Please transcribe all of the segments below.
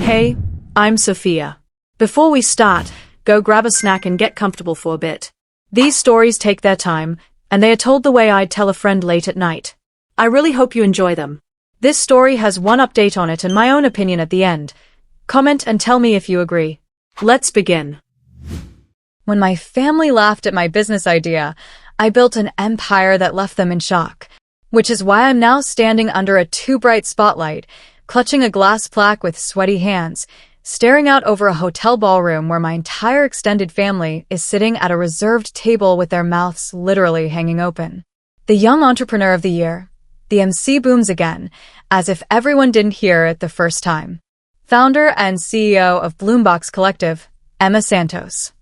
Hey, I'm Sophia. Before we start, go grab a snack and get comfortable for a bit. These stories take their time, and they are told the way I'd tell a friend late at night. I really hope you enjoy them. This story has one update on it and my own opinion at the end. Comment and tell me if you agree. Let's begin. When my family laughed at my business idea, I built an empire that left them in shock. Which is why I'm now standing under a too bright spotlight, clutching a glass plaque with sweaty hands, staring out over a hotel ballroom where my entire extended family is sitting at a reserved table with their mouths literally hanging open. The Young Entrepreneur of the Year. The MC booms again, as if everyone didn't hear it the first time. Founder and CEO of Bloombox Collective, Emma Santos.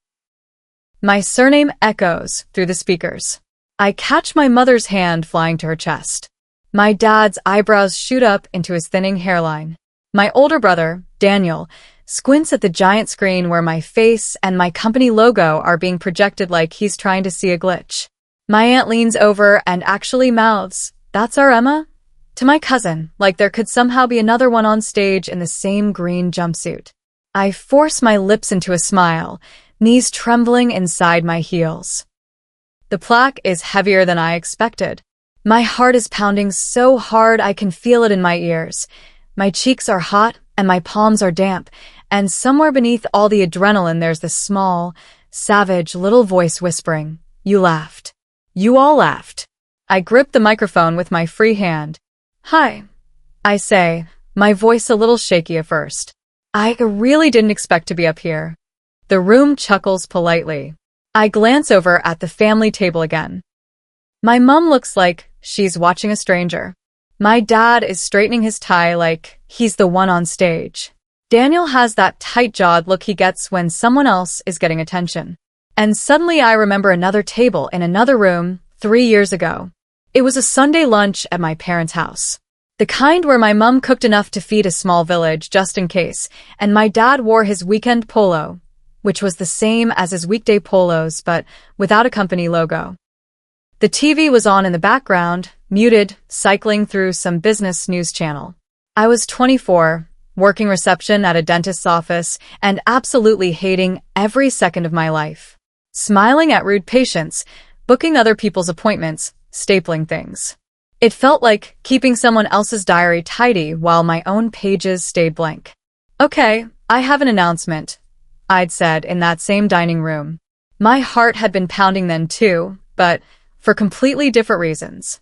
My surname echoes through the speakers. I catch my mother's hand flying to her chest. My dad's eyebrows shoot up into his thinning hairline. My older brother, Daniel, squints at the giant screen where my face and my company logo are being projected like he's trying to see a glitch. My aunt leans over and actually mouths, "That's our Emma?" to my cousin, like there could somehow be another one on stage in the same green jumpsuit. I force my lips into a smile, knees trembling inside my heels. The plaque is heavier than I expected. My heart is pounding so hard I can feel it in my ears. My cheeks are hot and my palms are damp, and somewhere beneath all the adrenaline there's this small, savage little voice whispering, "You laughed. You all laughed." I grip the microphone with my free hand. "Hi," I say, my voice a little shaky at first. "I really didn't expect to be up here." The room chuckles politely. I glance over at the family table again. My mom looks like she's watching a stranger. My dad is straightening his tie like he's the one on stage. Daniel has that tight-jawed look he gets when someone else is getting attention. And suddenly I remember another table in another room 3 years ago. It was a Sunday lunch at my parents' house. The kind where my mom cooked enough to feed a small village just in case, and my dad wore his weekend polo, which was the same as his weekday polos but without a company logo. The TV was on in the background, muted, cycling through some business news channel. I was 24, working reception at a dentist's office, and absolutely hating every second of my life. Smiling at rude patients, booking other people's appointments, stapling things. It felt like keeping someone else's diary tidy while my own pages stayed blank. "Okay, I have an announcement," I'd said in that same dining room. My heart had been pounding then too, but for completely different reasons.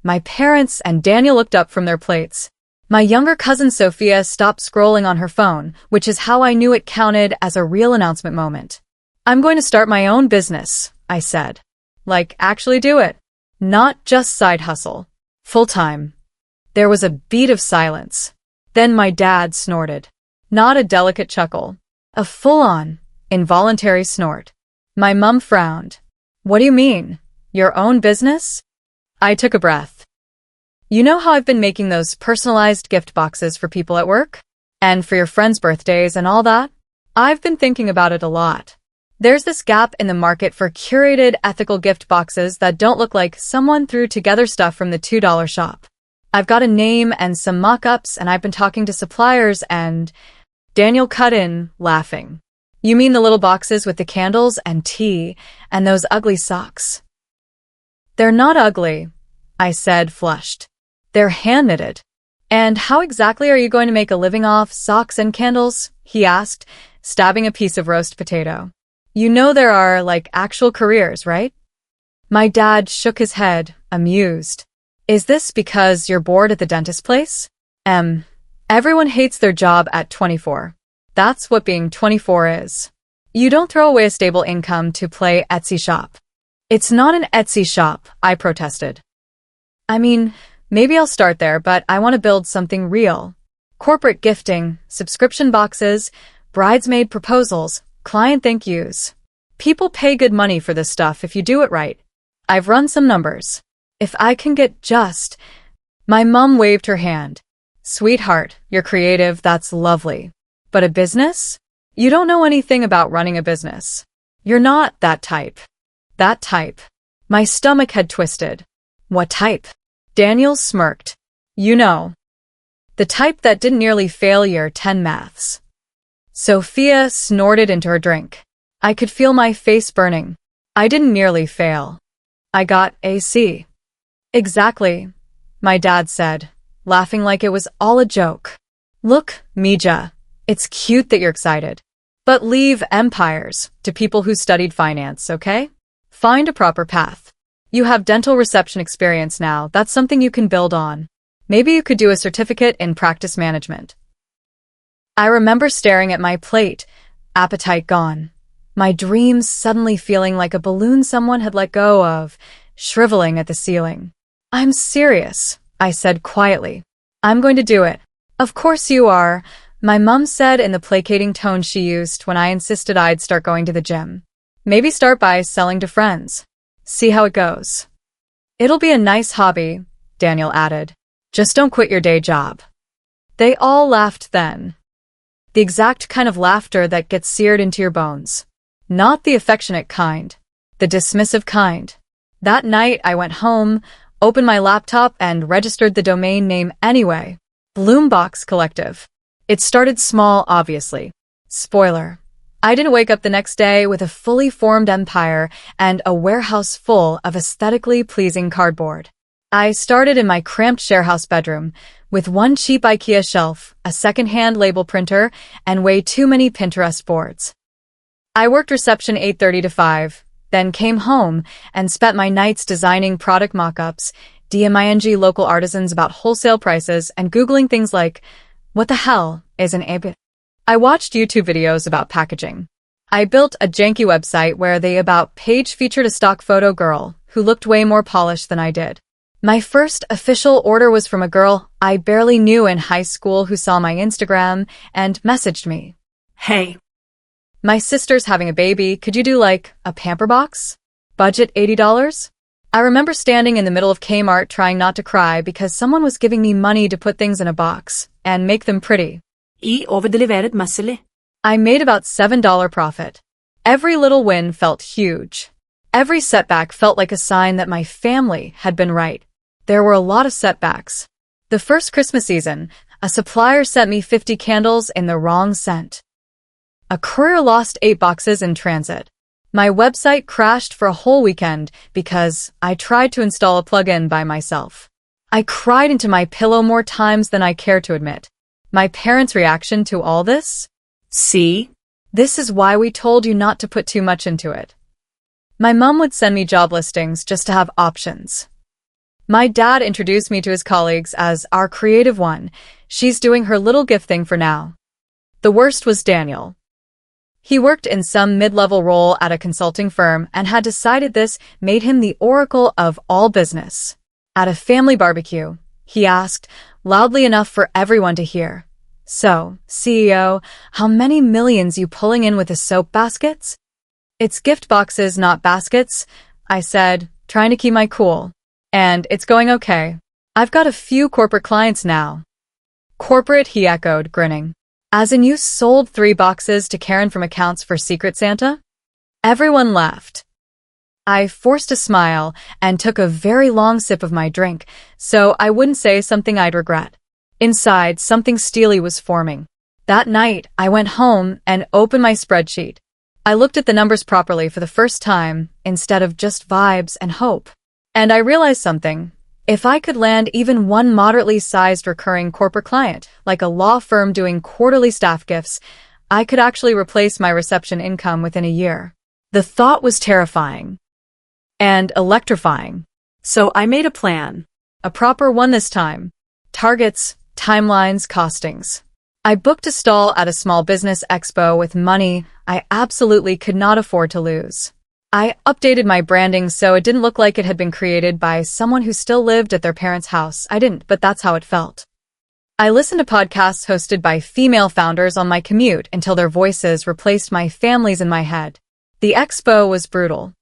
My parents and Daniel looked up from their plates. My younger cousin Sophia stopped scrolling on her phone, which is how I knew it counted as a real announcement moment. "I'm going to start my own business," I said. Like, actually do it. Not just side hustle. Full-time. There was a beat of silence. Then my dad snorted. Not a delicate chuckle. A full-on, involuntary snort. My mum frowned. "What do you mean? Your own business?" I took a breath. "You know how I've been making those personalized gift boxes for people at work? And for your friends' birthdays and all that? I've been thinking about it a lot. There's this gap in the market for curated, ethical gift boxes that don't look like someone threw together stuff from the $2 shop. I've got a name and some mock-ups, and I've been talking to suppliers and—" Daniel cut in, laughing. "You mean the little boxes with the candles and tea and those ugly socks?" "They're not ugly," I said, flushed. "They're hand-knitted." "And how exactly are you going to make a living off socks and candles?" he asked, stabbing a piece of roast potato. "You know there are, like, actual careers, right?" My dad shook his head, amused. "Is this because you're bored at the dentist place?" Everyone hates their job at 24. That's what being 24 is. You don't throw away a stable income to play Etsy shop. "It's not an Etsy shop," I protested. "I mean, maybe I'll start there, but I want to build something real. Corporate gifting, subscription boxes, bridesmaid proposals, client thank yous. People pay good money for this stuff if you do it right. I've run some numbers. If I can get just—" My mum waved her hand. "Sweetheart, you're creative, that's lovely. But a business? You don't know anything about running a business. You're not that type." That type. My stomach had twisted. "What type?" Daniel smirked. "You know." The type that didn't nearly fail year 10 maths. Sophia snorted into her drink. I could feel my face burning. I didn't nearly fail. I got a C. Exactly, my dad said, laughing like it was all a joke. Look, Mija, it's cute that you're excited. But leave empires to people who studied finance, okay? Find a proper path. You have dental reception experience now. That's something you can build on. Maybe you could do a certificate in practice management. I remember staring at my plate, appetite gone. My dreams suddenly feeling like a balloon someone had let go of, shriveling at the ceiling. I'm serious, I said quietly. I'm going to do it. Of course you are, my mum said in the placating tone she used when I insisted I'd start going to the gym. Maybe start by selling to friends. See how it goes. It'll be a nice hobby, Daniel added. Just don't quit your day job. They all laughed then. The exact kind of laughter that gets seared into your bones. Not the affectionate kind. The dismissive kind. That night I went home, opened my laptop and registered the domain name anyway. Bloombox Collective. It started small, obviously. Spoiler. I didn't wake up the next day with a fully formed empire and a warehouse full of aesthetically pleasing cardboard. I started in my cramped sharehouse bedroom with one cheap IKEA shelf, a second-hand label printer, and way too many Pinterest boards. I worked reception 8:30 to 5, then came home and spent my nights designing product mock-ups, DMing local artisans about wholesale prices, and Googling things like, what the hell is an aita? I watched YouTube videos about packaging. I built a janky website where the About page featured a stock photo girl who looked way more polished than I did. My first official order was from a girl I barely knew in high school who saw my Instagram and messaged me. Hey. My sister's having a baby. Could you do like a pamper box? Budget $80? I remember standing in the middle of Kmart trying not to cry because someone was giving me money to put things in a box and make them pretty. I overdelivered massively. I made about $7 profit. Every little win felt huge. Every setback felt like a sign that my family had been right. There were a lot of setbacks. The first Christmas season, a supplier sent me 50 candles in the wrong scent. A courier lost 8 boxes in transit. My website crashed for a whole weekend because I tried to install a plugin by myself. I cried into my pillow more times than I care to admit. My parents' reaction to all this? See? This is why we told you not to put too much into it. My mom would send me job listings just to have options. My dad introduced me to his colleagues as our creative one. She's doing her little gift thing for now. The worst was Daniel. He worked in some mid-level role at a consulting firm and had decided this made him the oracle of all business. At a family barbecue, he asked, loudly enough for everyone to hear, so, CEO, how many millions you pulling in with the soap baskets? It's gift boxes, not baskets, I said, trying to keep my cool. And it's going okay. I've got a few corporate clients now. Corporate, he echoed, grinning. As in you sold 3 boxes to Karen from accounts for Secret Santa? Everyone laughed. I forced a smile and took a very long sip of my drink, so I wouldn't say something I'd regret. Inside, something steely was forming. That night, I went home and opened my spreadsheet. I looked at the numbers properly for the first time, instead of just vibes and hope. And I realized something. If I could land even one moderately sized recurring corporate client, like a law firm doing quarterly staff gifts, I could actually replace my reception income within a year. The thought was terrifying. And electrifying. So I made a plan. A proper one this time. Targets, timelines, costings. I booked a stall at a small business expo with money I absolutely could not afford to lose. I updated my branding so it didn't look like it had been created by someone who still lived at their parents' house. I didn't, but that's how it felt. I listened to podcasts hosted by female founders on my commute until their voices replaced my family's in my head. The expo was brutal.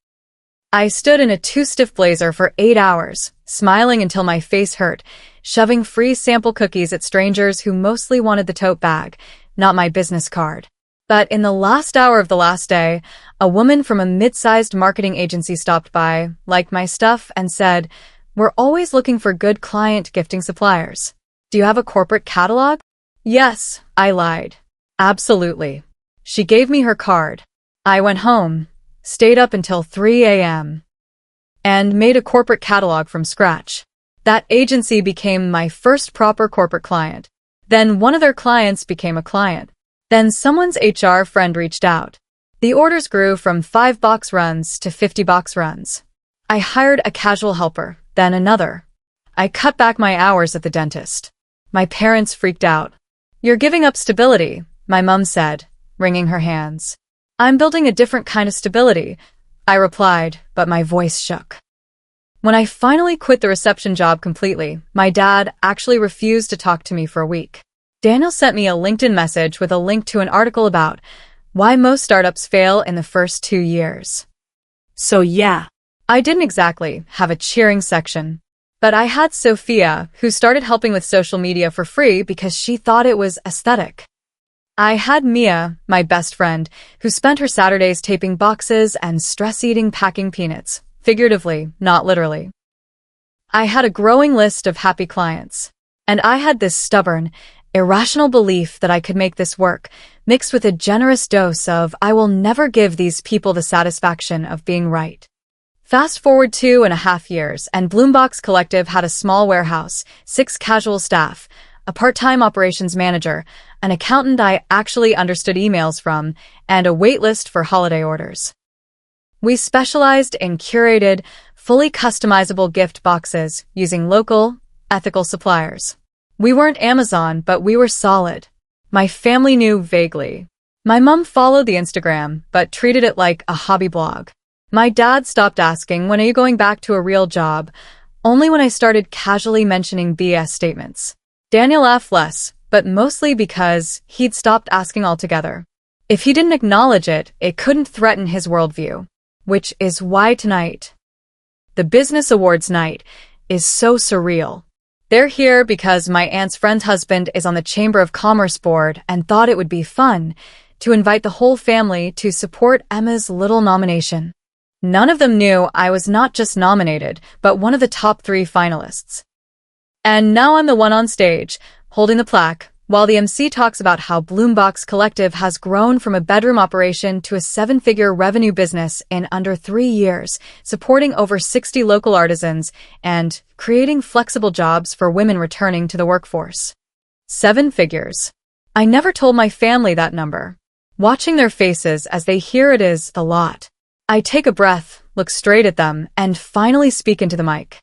I stood in a too-stiff blazer for 8 hours, smiling until my face hurt, shoving free sample cookies at strangers who mostly wanted the tote bag, not my business card. But in the last hour of the last day, a woman from a mid-sized marketing agency stopped by, liked my stuff, and said, "We're always looking for good client gifting suppliers." Do you have a corporate catalog? Yes, I lied. Absolutely. She gave me her card. I went home, stayed up until 3 a.m., and made a corporate catalog from scratch. That agency became my first proper corporate client. Then one of their clients became a client. Then someone's HR friend reached out. The orders grew from 5 box runs to 50 box runs. I hired a casual helper, then another. I cut back my hours at the dentist. My parents freaked out. You're giving up stability, my mom said, wringing her hands. I'm building a different kind of stability, I replied, but my voice shook. When I finally quit the reception job completely, my dad actually refused to talk to me for a week. Daniel sent me a LinkedIn message with a link to an article about why most startups fail in the first 2 years. So yeah, I didn't exactly have a cheering section. But I had Sophia, who started helping with social media for free because she thought it was aesthetic. I had Mia, my best friend, who spent her Saturdays taping boxes and stress-eating packing peanuts, figuratively, not literally. I had a growing list of happy clients. And I had this stubborn, irrational belief that I could make this work, mixed with a generous dose of I will never give these people the satisfaction of being right. Fast forward 2.5 years, and Bloombox Collective had a small warehouse, 6 casual staff, a part-time operations manager, an accountant I actually understood emails from, and a wait list for holiday orders. We specialized in curated, fully customizable gift boxes using local, ethical suppliers. We weren't Amazon, but we were solid. My family knew vaguely. My mom followed the Instagram, but treated it like a hobby blog. My dad stopped asking, when are you going back to a real job? Only when I started casually mentioning BS statements. Daniel laughed less, but mostly because he'd stopped asking altogether. If he didn't acknowledge it, it couldn't threaten his worldview. Which is why tonight, the Business Awards night, is so surreal. They're here because my aunt's friend's husband is on the Chamber of Commerce board and thought it would be fun to invite the whole family to support Emma's little nomination. None of them knew I was not just nominated, but one of the top 3 finalists. And now I'm the one on stage, holding the plaque, while the MC talks about how Bloombox Collective has grown from a bedroom operation to a 7-figure revenue business in under 3 years, supporting over 60 local artisans and creating flexible jobs for women returning to the workforce. 7 figures. I never told my family that number. Watching their faces as they hear it is a lot. I take a breath, look straight at them, and finally speak into the mic.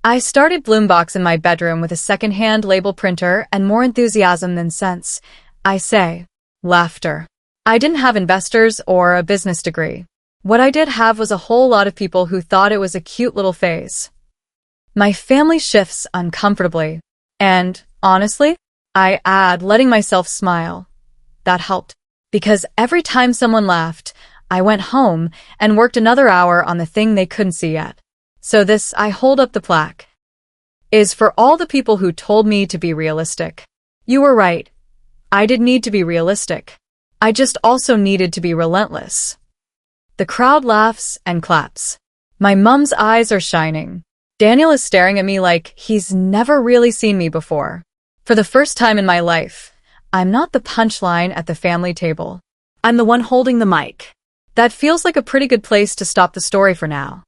I started Bloombox in my bedroom with a second-hand label printer and more enthusiasm than sense. I say. Laughter. I didn't have investors or a business degree. What I did have was a whole lot of people who thought it was a cute little phase. My family shifts uncomfortably. And, honestly, I add letting myself smile. That helped. Because every time someone laughed, I went home and worked another hour on the thing they couldn't see yet. So this, I hold up the plaque, is for all the people who told me to be realistic. You were right. I did need to be realistic. I just also needed to be relentless. The crowd laughs and claps. My mom's eyes are shining. Daniel is staring at me like he's never really seen me before. For the first time in my life, I'm not the punchline at the family table. I'm the one holding the mic. That feels like a pretty good place to stop the story for now.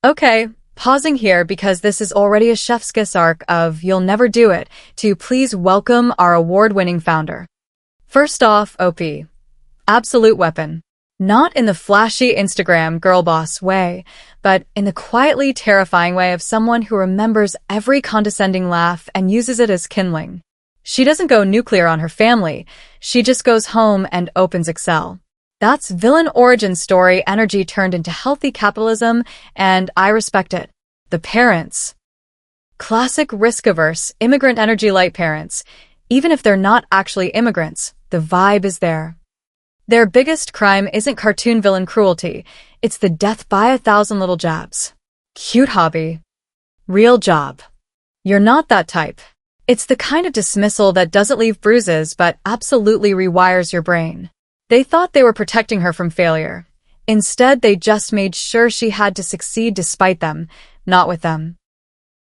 Okay, pausing here because this is already a chef's kiss arc of You'll Never Do It, to please welcome our award-winning founder. First off, OP. Absolute weapon. Not in the flashy Instagram girl boss way, but in the quietly terrifying way of someone who remembers every condescending laugh and uses it as kindling. She doesn't go nuclear on her family, she just goes home and opens Excel. That's villain origin story energy turned into healthy capitalism, and I respect it. The parents. Classic risk-averse, immigrant energy light parents. Even if they're not actually immigrants, the vibe is there. Their biggest crime isn't cartoon villain cruelty, it's the death by 1,000 little jabs. Cute hobby. Real job. You're not that type. It's the kind of dismissal that doesn't leave bruises but absolutely rewires your brain. They thought they were protecting her from failure. Instead, they just made sure she had to succeed despite them, not with them.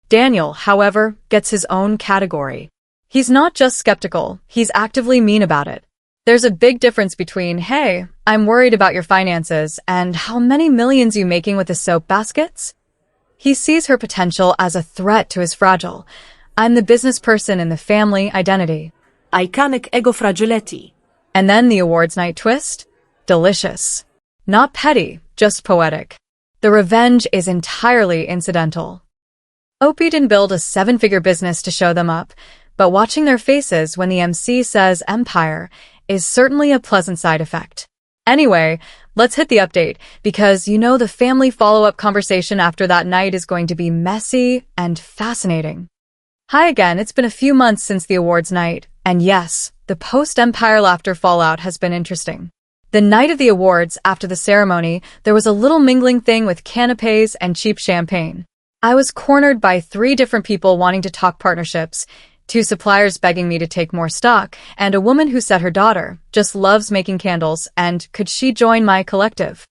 Daniel, however, gets his own category. He's not just skeptical, he's actively mean about it. There's a big difference between, hey, I'm worried about your finances, and how many millions you making with the soap baskets? He sees her potential as a threat to his fragile, I'm the business person in the family identity. Iconic ego fragility. And then the awards night twist? Delicious. Not petty, just poetic. The revenge is entirely incidental. Opie didn't build a 7-figure business to show them up, but watching their faces when the MC says empire is certainly a pleasant side effect. Anyway, let's hit the update, because you know the family follow-up conversation after that night is going to be messy and fascinating. Hi again, it's been a few months since the awards night, and yes, the post-Empire laughter fallout has been interesting. The night of the awards, after the ceremony, there was a little mingling thing with canapes and cheap champagne. I was cornered by 3 different people wanting to talk partnerships, 2 suppliers begging me to take more stock, and a woman who said her daughter just loves making candles and could she join my collective.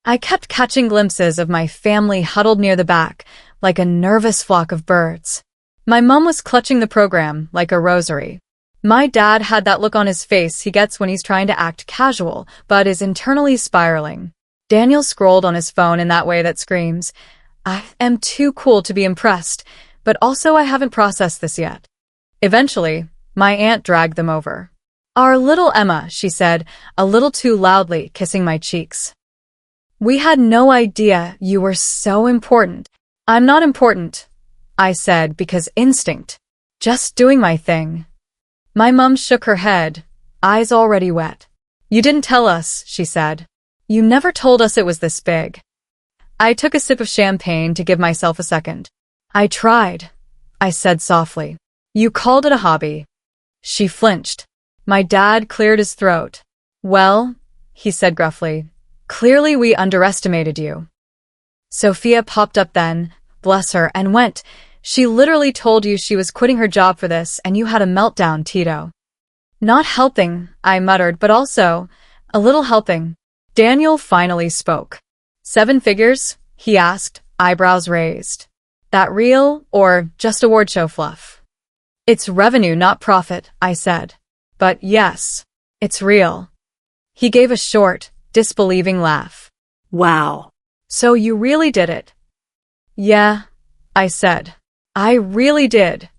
I kept catching glimpses of my family huddled near the back, like a nervous flock of birds. My mom was clutching the program like a rosary. My dad had that look on his face he gets when he's trying to act casual, but is internally spiraling. Daniel scrolled on his phone in that way that screams, I am too cool to be impressed, but also I haven't processed this yet. Eventually, my aunt dragged them over. Our little Emma, she said, a little too loudly, kissing my cheeks. We had no idea you were so important. I'm not important, I said, because instinct. Just doing my thing. My mum shook her head, eyes already wet. You didn't tell us, she said. You never told us it was this big. I took a sip of champagne to give myself a second. I tried, I said softly. You called it a hobby. She flinched. My dad cleared his throat. Well, he said gruffly, clearly we underestimated you. Sophia popped up then, bless her, and went. She literally told you she was quitting her job for this and you had a meltdown, Tito. Not helping, I muttered, but also a little helping. Daniel finally spoke. 7 figures? He asked, eyebrows raised. That real or just award show fluff? It's revenue, not profit, I said. But yes, it's real. He gave a short, disbelieving laugh. Wow. So you really did it? Yeah, I said. I really did.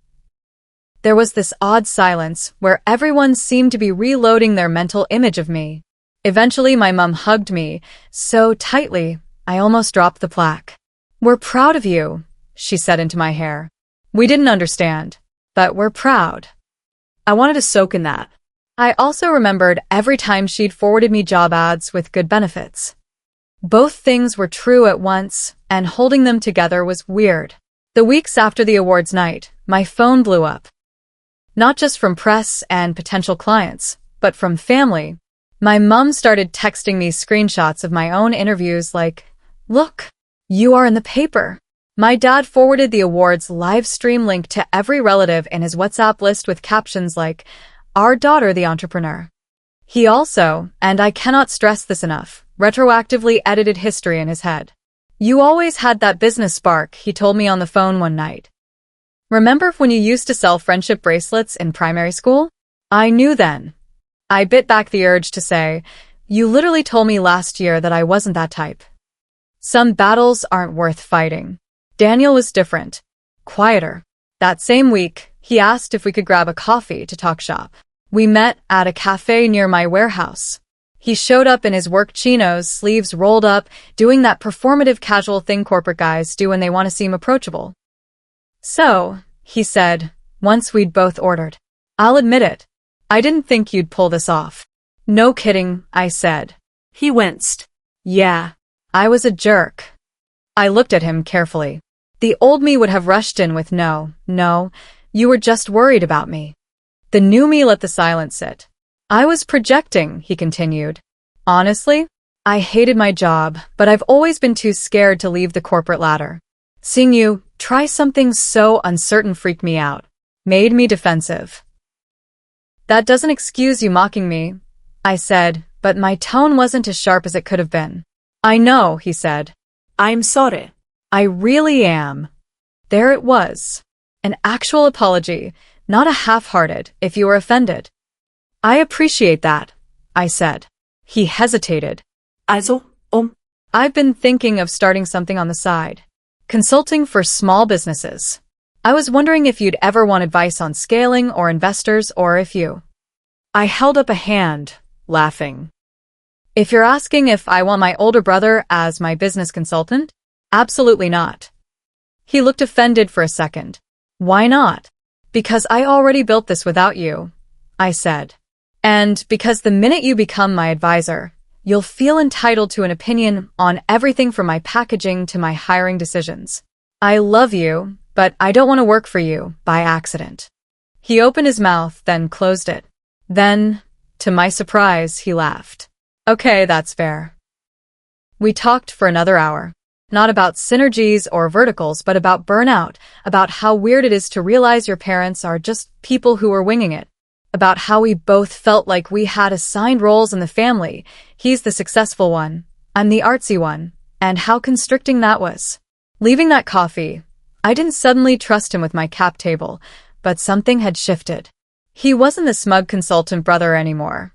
There was this odd silence where everyone seemed to be reloading their mental image of me. Eventually, my mum hugged me so tightly, I almost dropped the plaque. We're proud of you, she said into my hair. We didn't understand, but we're proud. I wanted to soak in that. I also remembered every time she'd forwarded me job ads with good benefits. Both things were true at once, and holding them together was weird. The weeks after the awards night, my phone blew up. Not just from press and potential clients, but from family. My mum started texting me screenshots of my own interviews like, look, you are in the paper. My dad forwarded the awards live stream link to every relative in his WhatsApp list with captions like, our daughter the entrepreneur. He also, and I cannot stress this enough, retroactively edited history in his head. You always had that business spark, he told me on the phone one night. Remember when you used to sell friendship bracelets in primary school? I knew then. I bit back the urge to say, you literally told me last year that I wasn't that type. Some battles aren't worth fighting. Daniel was different, quieter. That same week, he asked if we could grab a coffee to talk shop. We met at a cafe near my warehouse. He showed up in his work chinos, sleeves rolled up, doing that performative casual thing corporate guys do when they want to seem approachable. So, he said, once we'd both ordered. I'll admit it. I didn't think you'd pull this off. No kidding, I said. He winced. Yeah, I was a jerk. I looked at him carefully. The old me would have rushed in with no, you were just worried about me. The new me let the silence sit. I was projecting, he continued. Honestly, I hated my job, but I've always been too scared to leave the corporate ladder. Seeing you try something so uncertain freaked me out, made me defensive. That doesn't excuse you mocking me, I said, but my tone wasn't as sharp as it could have been. I know, he said. I'm sorry. I really am. There it was. An actual apology, not a half-hearted, if you were offended. I appreciate that, I said. He hesitated. Also, I've been thinking of starting something on the side. Consulting for small businesses. I was wondering if you'd ever want advice on scaling or investors or if you... I held up a hand, laughing. If you're asking if I want my older brother as my business consultant, absolutely not. He looked offended for a second. Why not? Because I already built this without you, I said. And because the minute you become my advisor, you'll feel entitled to an opinion on everything from my packaging to my hiring decisions. I love you, but I don't want to work for you by accident. He opened his mouth, then closed it. Then, to my surprise, he laughed. Okay, that's fair. We talked for another hour. Not about synergies or verticals, but about burnout, about how weird it is to realize your parents are just people who are winging it, about how we both felt like we had assigned roles in the family. He's the successful one, I'm the artsy one, and how constricting that was. Leaving that coffee, I didn't suddenly trust him with my cap table, but something had shifted. He wasn't the smug consultant brother anymore.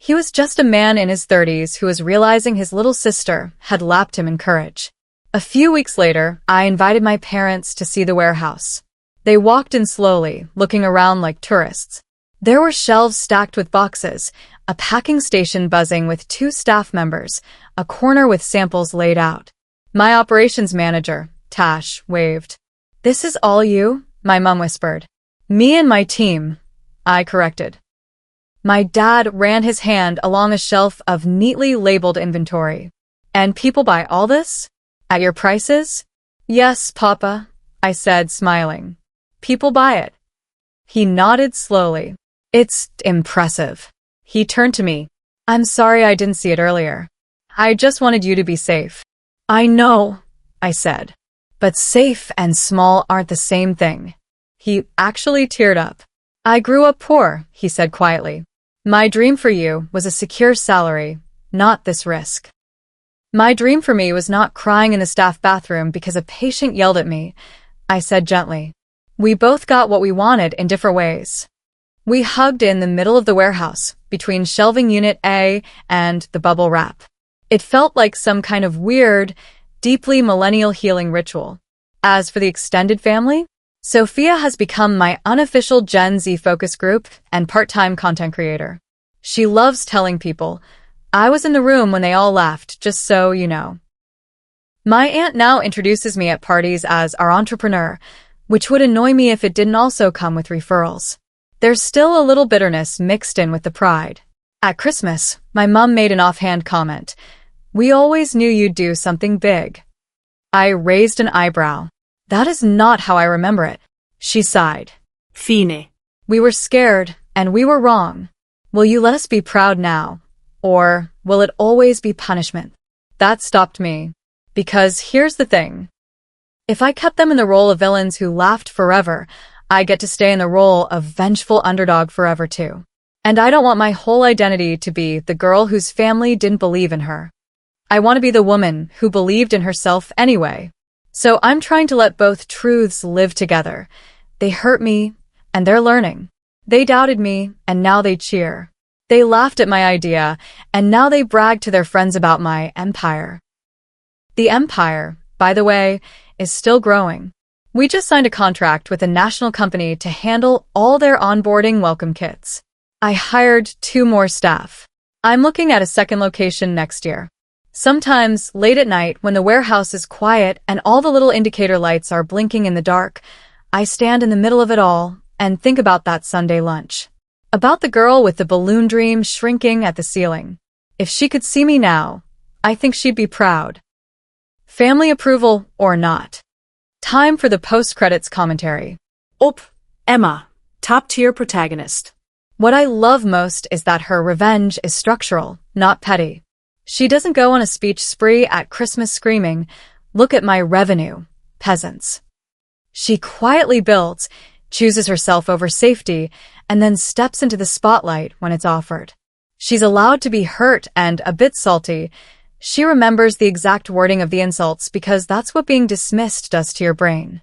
He was just a man in his 30s who was realizing his little sister had lapped him in courage. A few weeks later, I invited my parents to see the warehouse. They walked in slowly, looking around like tourists. There were shelves stacked with boxes, a packing station buzzing with 2 staff members, a corner with samples laid out. My operations manager, Tash, waved. "This is all you?" my mom whispered. "Me and my team," I corrected. My dad ran his hand along a shelf of neatly labeled inventory. "And people buy all this? At your prices?" "Yes, Papa," I said, smiling. "People buy it." He nodded slowly. "It's impressive." He turned to me. "I'm sorry I didn't see it earlier. I just wanted you to be safe." "I know," I said. "But safe and small aren't the same thing." He actually teared up. "I grew up poor," he said quietly. "My dream for you was a secure salary, not this risk." "My dream for me was not crying in the staff bathroom because a patient yelled at me," I said gently. "We both got what we wanted in different ways." We hugged in the middle of the warehouse, between shelving unit A and the bubble wrap. It felt like some kind of weird, deeply millennial healing ritual. As for the extended family, Sophia has become my unofficial Gen Z focus group and part-time content creator. She loves telling people, "I was in the room when they all laughed, just so you know." My aunt now introduces me at parties as our entrepreneur, which would annoy me if it didn't also come with referrals. There's still a little bitterness mixed in with the pride. At Christmas, my mom made an offhand comment. "We always knew you'd do something big." I raised an eyebrow. "That is not how I remember it." She sighed. Fine. "We were scared, and we were wrong. Will you let us be proud now? Or will it always be punishment?" That stopped me. Because here's the thing. If I kept them in the role of villains who laughed forever, I get to stay in the role of vengeful underdog forever too. And I don't want my whole identity to be the girl whose family didn't believe in her. I want to be the woman who believed in herself anyway. So I'm trying to let both truths live together. They hurt me, and they're learning. They doubted me, and now they cheer. They laughed at my idea, and now they brag to their friends about my empire. The empire, by the way, is still growing. We just signed a contract with a national company to handle all their onboarding welcome kits. I hired 2 more staff. I'm looking at a second location next year. Sometimes, late at night, when the warehouse is quiet and all the little indicator lights are blinking in the dark, I stand in the middle of it all and think about that Sunday lunch. About the girl with the balloon dream shrinking at the ceiling. If she could see me now, I think she'd be proud. Family approval or not. Time for the post-credits commentary. Emma, top-tier protagonist. What I love most is that her revenge is structural, not petty. She doesn't go on a speech spree at Christmas screaming, "Look at my revenue, peasants." She quietly builds, chooses herself over safety, and then steps into the spotlight when it's offered. She's allowed to be hurt and a bit salty. She remembers the exact wording of the insults because that's what being dismissed does to your brain.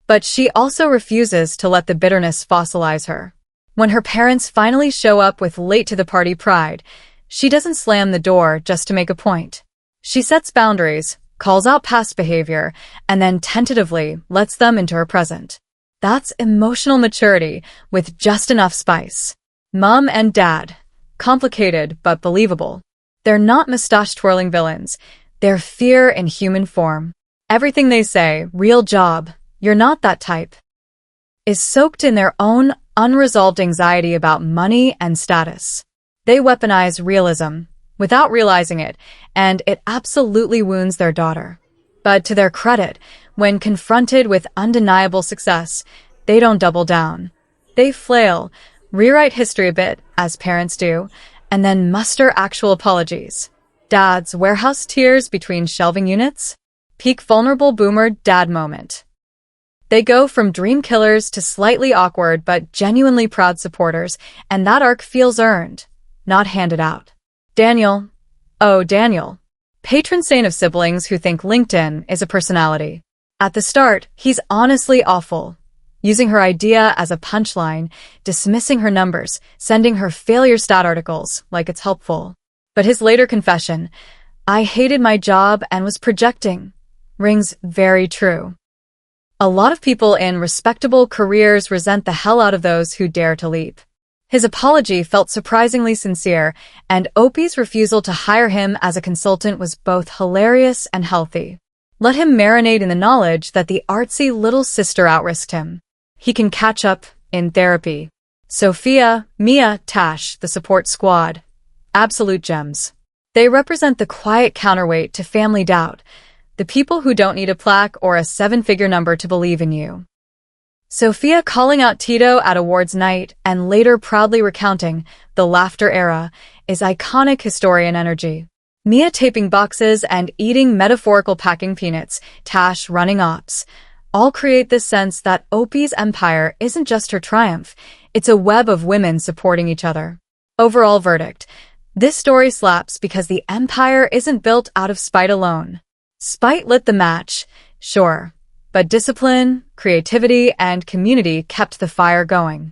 But she also refuses to let the bitterness fossilize her. When her parents finally show up with late-to-the-party pride, she doesn't slam the door just to make a point. She sets boundaries, calls out past behavior, and then tentatively lets them into her present. That's emotional maturity with just enough spice. Mom and Dad. Complicated but believable. They're not mustache-twirling villains. They're fear in human form. Everything they say, real job, you're not that type, is soaked in their own unresolved anxiety about money and status. They weaponize realism without realizing it, and it absolutely wounds their daughter. But to their credit, when confronted with undeniable success, they don't double down. They flail, rewrite history a bit, as parents do, and then muster actual apologies. Dad's warehouse tears between shelving units? Peak vulnerable boomer dad moment. They go from dream killers to slightly awkward but genuinely proud supporters, and that arc feels earned, not handed out. Daniel. Oh, Daniel. Patron saint of siblings who think LinkedIn is a personality. At the start, he's honestly awful, using her idea as a punchline, dismissing her numbers, sending her failure stat articles like it's helpful. But his later confession, "I hated my job and was projecting," rings very true. A lot of people in respectable careers resent the hell out of those who dare to leap. His apology felt surprisingly sincere, and Opie's refusal to hire him as a consultant was both hilarious and healthy. Let him marinate in the knowledge that the artsy little sister outrisked him. He can catch up in therapy. Sophia, Mia, Tash, the support squad. Absolute gems. They represent the quiet counterweight to family doubt, the people who don't need a plaque or a seven-figure number to believe in you. Sophia calling out Tito at awards night and later proudly recounting the laughter era is iconic historian energy. Mia taping boxes and eating metaphorical packing peanuts, Tash running ops, all create this sense that Opie's empire isn't just her triumph, it's a web of women supporting each other. Overall verdict. This story slaps because the empire isn't built out of spite alone. Spite lit the match, sure, but discipline, creativity, and community kept the fire going.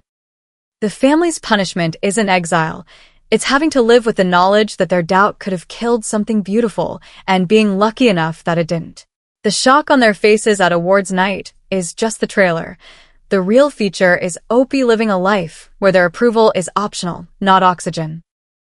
The family's punishment isn't exile. It's having to live with the knowledge that their doubt could have killed something beautiful and being lucky enough that it didn't. The shock on their faces at awards night is just the trailer. The real feature is Opie living a life where their approval is optional, not oxygen.